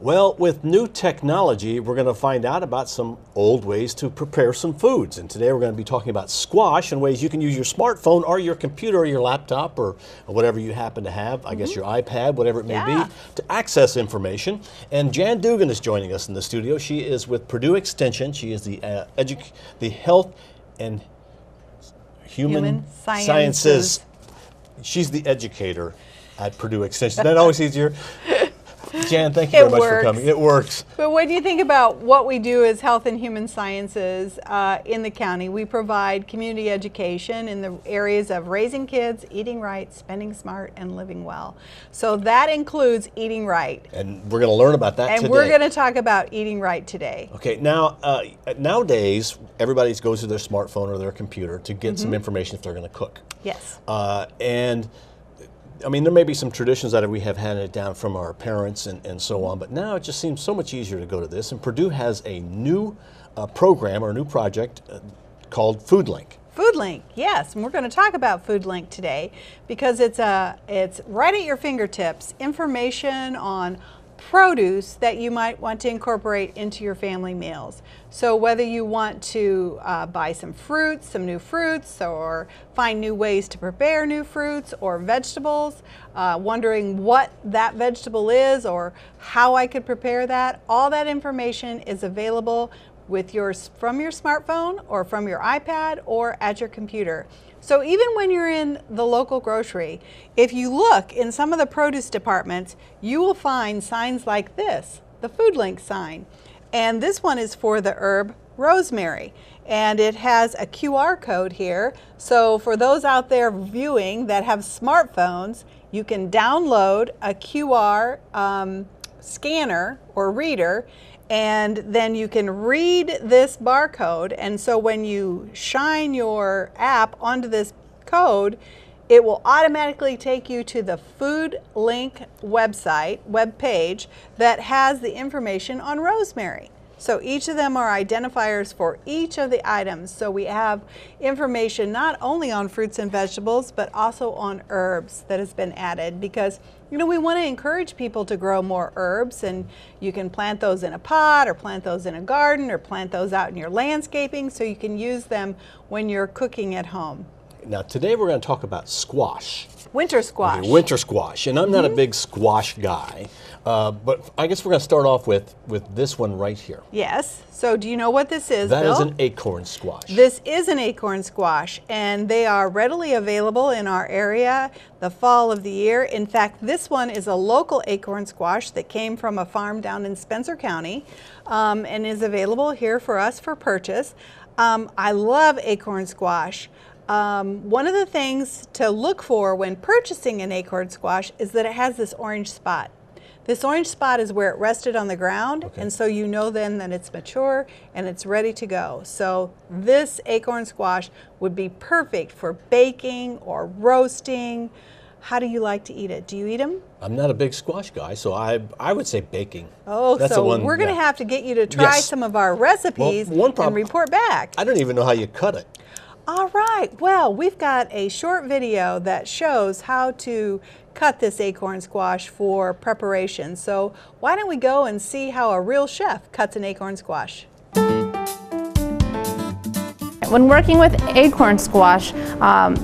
Well, with new technology, we're going to find out about some old ways to prepare some foods. And today we're going to be talking about squash and ways you can use your smartphone or your computer or your laptop or whatever you happen to have, I guess your iPad, whatever it may be, to access information. And Jan Dougan is joining us in the studio. She is with Purdue Extension. She is the Health and Human Sciences. She's the educator at Purdue Extension. Isn't that always easier? Jan, thank you very much for coming. It works. But when you think about what we do as Health and Human Sciences in the county, we provide community education in the areas of raising kids, eating right, spending smart, and living well. So that includes eating right. And we're going to learn about that today. And we're going to talk about eating right today. Okay, now, nowadays, everybody goes to their smartphone or their computer to get some information if they're going to cook. Yes. And I mean, there may be some traditions that we have handed down from our parents and so on, but now it just seems so much easier to go to this. And Purdue has a new program or a new project called FoodLink. FoodLink, yes, and we're going to talk about FoodLink today because it's right at your fingertips, information on produce that you might want to incorporate into your family meals. So whether you want to buy some fruits, some new fruits, or find new ways to prepare new fruits or vegetables, wondering what that vegetable is or how I could prepare that, all that information is available from your smartphone or from your iPad or at your computer. So even when you're in the local grocery, if you look in some of the produce departments, you will find signs like this, the FoodLink sign. And this one is for the herb rosemary. And it has a QR code here. So for those out there viewing that have smartphones, you can download a QR scanner or reader, and then you can read this barcode, and so when you shine your app onto this code, it will automatically take you to the FoodLink web page that has the information on rosemary. So each of them are identifiers for each of the items. So we have information not only on fruits and vegetables, but also on herbs that has been added because, you know, we want to encourage people to grow more herbs, and you can plant those in a pot or plant those in a garden or plant those out in your landscaping so you can use them when you're cooking at home. Now today we're going to talk about squash. Winter squash. Okay, winter squash, and I'm not a big squash guy, but I guess we're going to start off with this one right here. Yes, so do you know what this is, That Bill? is an acorn squash. This is an acorn squash, and they are readily available in our area the fall of the year. In fact, this one is a local acorn squash that came from a farm down in Spencer County and is available here for us for purchase. I love acorn squash. One of the things to look for when purchasing an acorn squash is that it has this orange spot. This orange spot is where it rested on the ground, and so you know then that it's mature and it's ready to go. So this acorn squash would be perfect for baking or roasting. How do you like to eat it? Do you eat them? I'm not a big squash guy, so I would say baking. Oh, that's so we're going to have to get you to try some of our recipes and report back. I don't even know how you cut it. All right, well, we've got a short video that shows how to cut this acorn squash for preparation. So why don't we go and see how a real chef cuts an acorn squash? When working with acorn squash,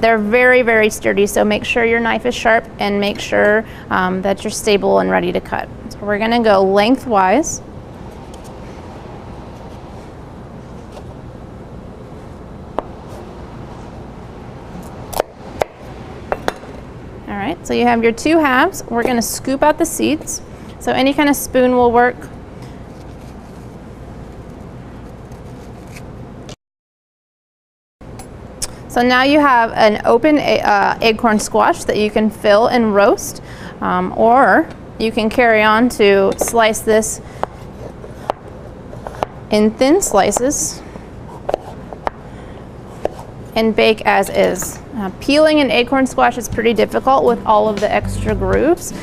they're very, very sturdy, so make sure your knife is sharp and make sure that you're stable and ready to cut. So we're going to go lengthwise. All right, so you have your two halves. We're going to scoop out the seeds. So any kind of spoon will work. So now you have an open acorn squash that you can fill and roast, or you can carry on to slice this in thin slices and bake as is. Peeling an acorn squash is pretty difficult with all of the extra grooves,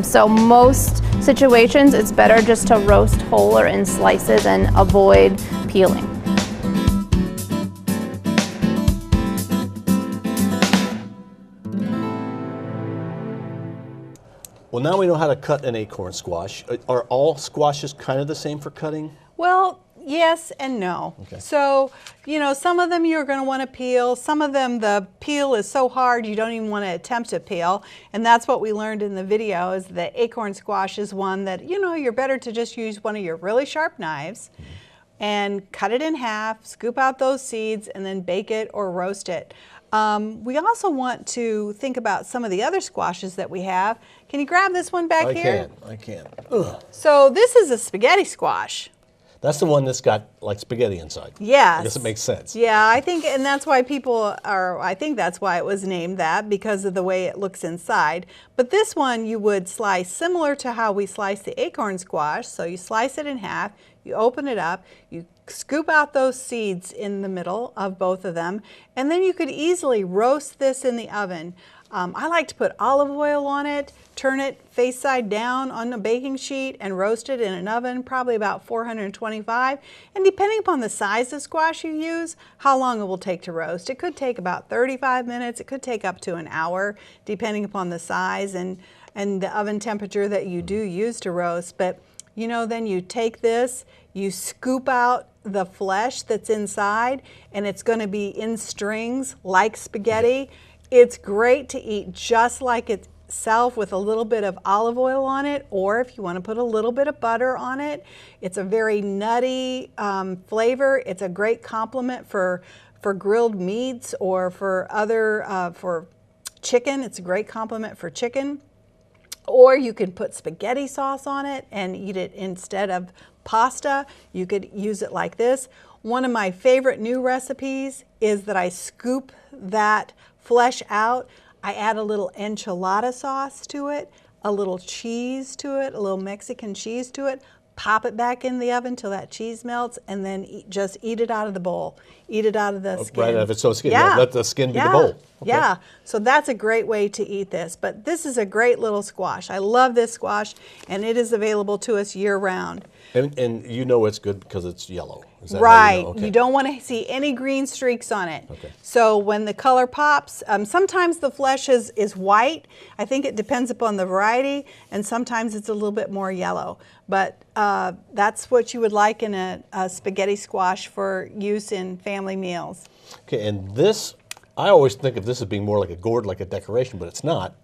so most situations it's better just to roast whole or in slices and avoid peeling. Well, now we know how to cut an acorn squash. Are all squashes kind of the same for cutting? Well, yes and no. Okay. So, some of them you're going to want to peel. Some of them, the peel is so hard you don't even want to attempt to peel. And that's what we learned in the video, is the acorn squash is one that, you're better to just use one of your really sharp knives and cut it in half, scoop out those seeds, and then bake it or roast it. We also want to think about some of the other squashes that we have. Can you grab this one back here? I can. Ugh. So this is a spaghetti squash. That's the one that's got like spaghetti inside. Yes. I guess it makes sense. Yeah, I think, and that's why I think that's why it was named that, because of the way it looks inside. But this one you would slice similar to how we slice the acorn squash. So you slice it in half, you open it up, you scoop out those seeds in the middle of both of them, and then you could easily roast this in the oven. I like to put olive oil on it, turn it face side down on a baking sheet, and roast it in an oven, probably about 425. And depending upon the size of squash you use, how long it will take to roast. It could take about 35 minutes. It could take up to an hour, depending upon the size and the oven temperature that you do use to roast. But then you take this, you scoop out the flesh that's inside, and it's going to be in strings like spaghetti. It's great to eat just like itself with a little bit of olive oil on it, or if you want to put a little bit of butter on it. It's a very nutty flavor. It's a great complement for grilled meats or for for chicken. It's a great complement for chicken. Or you can put spaghetti sauce on it and eat it instead of pasta. You could use it like this. One of my favorite new recipes is that I scoop that flesh out. I add a little enchilada sauce to it, a little cheese to it, a little Mexican cheese to it, pop it back in the oven till that cheese melts, and then just eat it out of the bowl. Eat it out of the skin. Right out of it, so skin. Yeah. Let the skin be the bowl. Okay. Yeah, so that's a great way to eat this. But this is a great little squash. I love this squash, and it is available to us year-round. And you know it's good because it's yellow. Is that how Right. you know? Okay. You don't want to see any green streaks on it. Okay. So when the color pops, sometimes the flesh is white. I think it depends upon the variety, and sometimes it's a little bit more yellow. But that's what you would like in a spaghetti squash for use in family meals. Okay, and this, I always think of this as being more like a gourd, like a decoration, but it's not.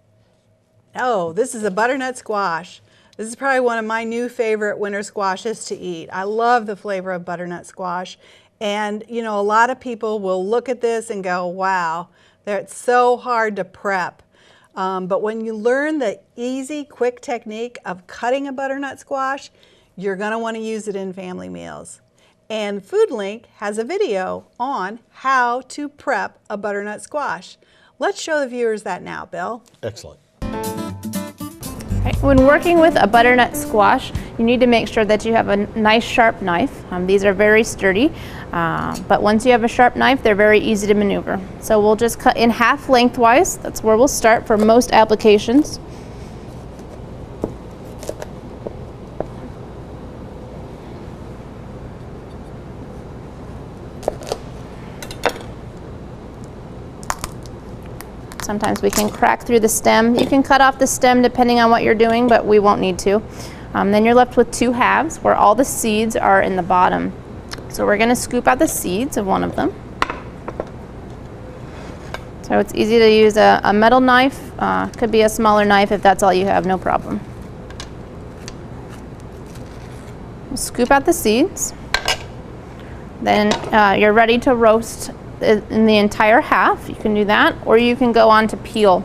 Oh, this is a butternut squash. This is probably one of my new favorite winter squashes to eat. I love the flavor of butternut squash. And, a lot of people will look at this and go, wow, it's so hard to prep. But when you learn the easy, quick technique of cutting a butternut squash, you're going to want to use it in family meals. And FoodLink has a video on how to prep a butternut squash. Let's show the viewers that now, Bill. Excellent. Right. When working with a butternut squash, you need to make sure that you have a nice sharp knife. These are very sturdy, but once you have a sharp knife, they're very easy to maneuver. So we'll just cut in half lengthwise. That's where we'll start for most applications. Sometimes we can crack through the stem. You can cut off the stem depending on what you're doing, but we won't need to. Then you're left with two halves where all the seeds are in the bottom. So we're going to scoop out the seeds of one of them. So it's easy to use a metal knife. Could be a smaller knife if that's all you have, no problem. We'll scoop out the seeds. Then you're ready to roast in the entire half. You can do that, or you can go on to peel.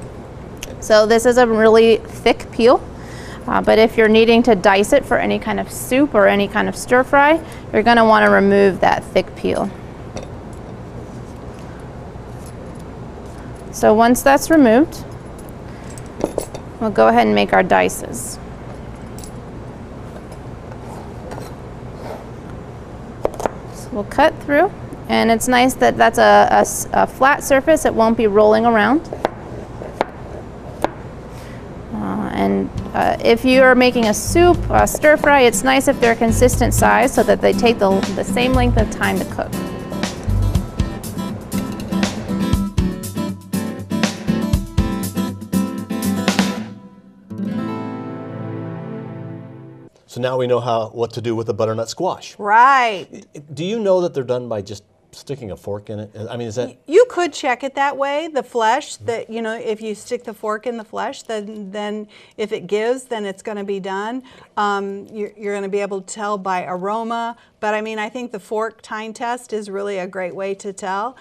So this is a really thick peel, but if you're needing to dice it for any kind of soup or any kind of stir fry, you're going to want to remove that thick peel. So once that's removed, we'll go ahead and make our dices. So we'll cut through. And it's nice that that's a flat surface. It won't be rolling around. If you are making a soup, a stir fry, it's nice if they're a consistent size so that they take the same length of time to cook. So now we know what to do with the butternut squash. Right. Do you know that they're done by just sticking a fork in it? I mean, is that... You could check it that way, the flesh, that, you know, if you stick the fork in the flesh, then if it gives, then it's going to be done. You're going to be able to tell by aroma, but I mean, I think the fork tine test is really a great way to tell.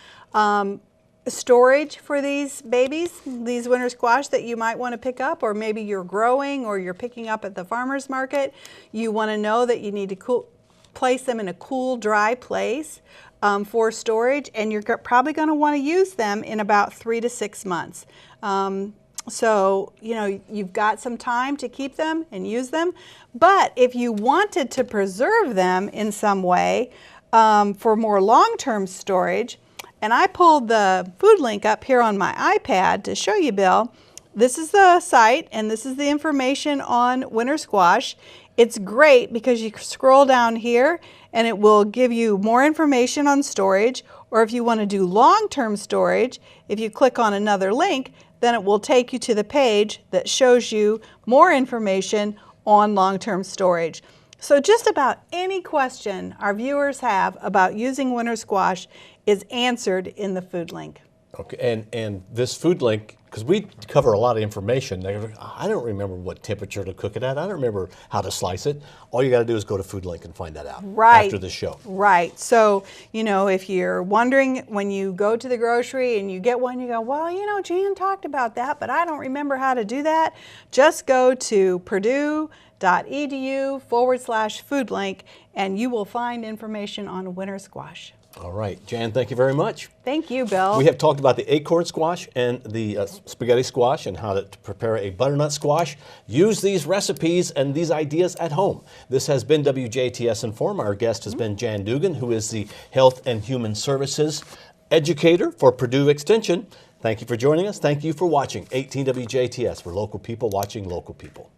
Storage for these babies, these winter squash that you might want to pick up, or maybe you're growing or you're picking up at the farmer's market, you want to know that you need to place them in a cool, dry place for storage, and you're probably going to want to use them in about 3 to 6 months. So, you know, you've got some time to keep them and use them, but if you wanted to preserve them in some way for more long-term storage, and I pulled the food link up here on my iPad to show you, Bill. This is the site, and this is the information on winter squash. It's great because you scroll down here and it will give you more information on storage, or if you want to do long-term storage, if you click on another link, then it will take you to the page that shows you more information on long-term storage. So just about any question our viewers have about using winter squash is answered in the food link. Okay, and this food link, because we cover a lot of information, I don't remember what temperature to cook it at. I don't remember how to slice it. All you got to do is go to food link and find that out after the show. Right. So, you know, if you're wondering when you go to the grocery and you get one, you go, well, you know, Jan talked about that, but I don't remember how to do that. Just go to purdue.edu/food link and you will find information on winter squash. All right, Jan, thank you very much. Thank you, Bill. We have talked about the acorn squash and the spaghetti squash and how to prepare a butternut squash. Use these recipes and these ideas at home. This has been WJTS in.form. Our guest has been Jan Dougan, who is the Health and Human Services Educator for Purdue Extension. Thank you for joining us. Thank you for watching 18 WJTS. We're local people watching local people.